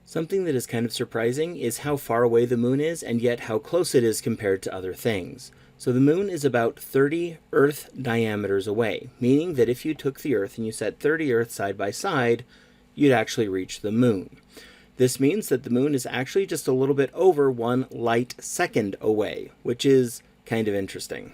Something that is kind of surprising is how far away the moon is and yet how close it is compared to other things. So the moon is about 30 Earth diameters away, meaning that if you took the Earth and you set 30 Earths side by side, you'd actually reach the moon. This means that the moon is actually just a little bit over 1 light second away, which is kind of interesting.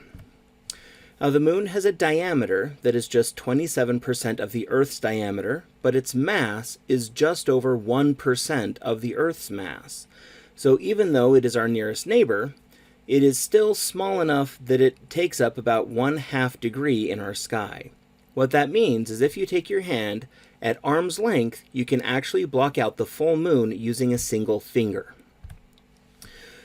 Now, the moon has a diameter that is just 27% of the Earth's diameter, but its mass is just over 1% of the Earth's mass. So even though it is our nearest neighbor, it is still small enough that it takes up about 1/2 degree in our sky. What that means is if you take your hand at arm's length, you can actually block out the full moon using a single finger.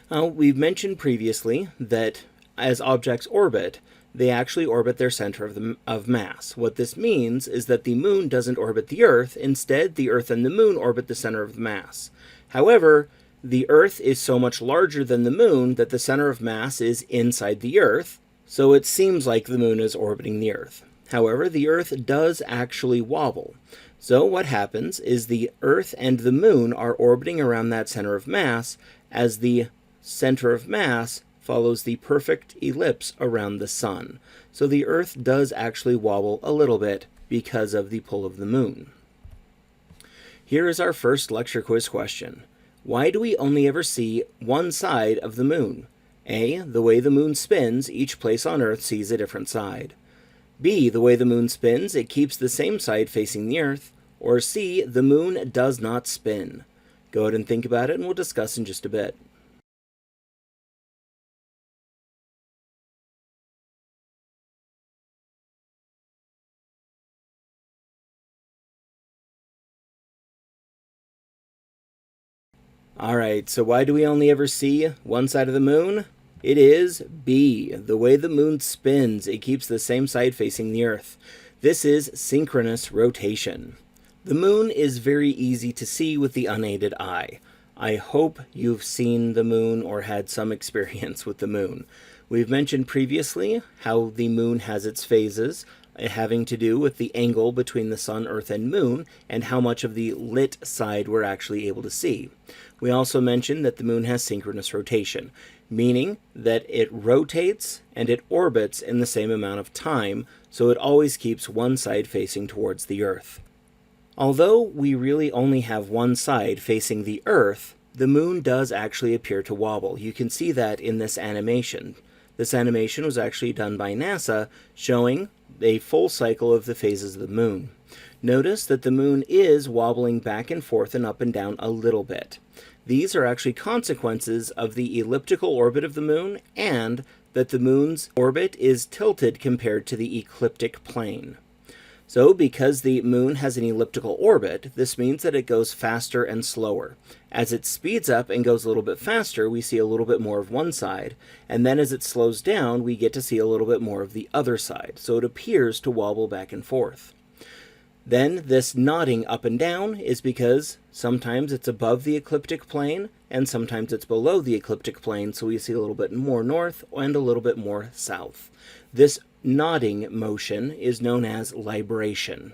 Now, we've mentioned previously that as objects orbit, they actually orbit their center of mass. What this means is that the moon doesn't orbit the Earth. Instead, the Earth and the moon orbit the center of mass. However, the Earth is so much larger than the moon that the center of mass is inside the Earth, so it seems like the moon is orbiting the Earth. However, the Earth does actually wobble. So what happens is the Earth and the moon are orbiting around that center of mass as the center of mass follows the perfect ellipse around the sun. So the Earth does actually wobble a little bit because of the pull of the moon. Here is our first lecture quiz question. Why do we only ever see one side of the moon? A, the way the moon spins, each place on Earth sees a different side. B, the way the moon spins, it keeps the same side facing the Earth. Or C, the moon does not spin. Go ahead and think about it and we'll discuss in just a bit. Alright, so why do we only ever see one side of the moon? It is B, the way the moon spins, it keeps the same side facing the Earth. This is synchronous rotation. The moon is very easy to see with the unaided eye. I hope you've seen the moon or had some experience with the moon. We've mentioned previously how the moon has its phases, having to do with the angle between the sun, earth, and moon, and how much of the lit side we're actually able to see. We also mentioned that the moon has synchronous rotation, meaning that it rotates and it orbits in the same amount of time, so it always keeps one side facing towards the Earth. Although we really only have one side facing the Earth, the moon does actually appear to wobble. You can see that in this animation. This animation was actually done by NASA, showing a full cycle of the phases of the moon. Notice that the moon is wobbling back and forth and up and down a little bit. These are actually consequences of the elliptical orbit of the moon and that the moon's orbit is tilted compared to the ecliptic plane. So because the moon has an elliptical orbit, this means that it goes faster and slower. As it speeds up and goes a little bit faster, we see a little bit more of one side, and then as it slows down, we get to see a little bit more of the other side. So it appears to wobble back and forth. Then this nodding up and down is because sometimes it's above the ecliptic plane and sometimes it's below the ecliptic plane, so we see a little bit more north and a little bit more south. This nodding motion is known as libration.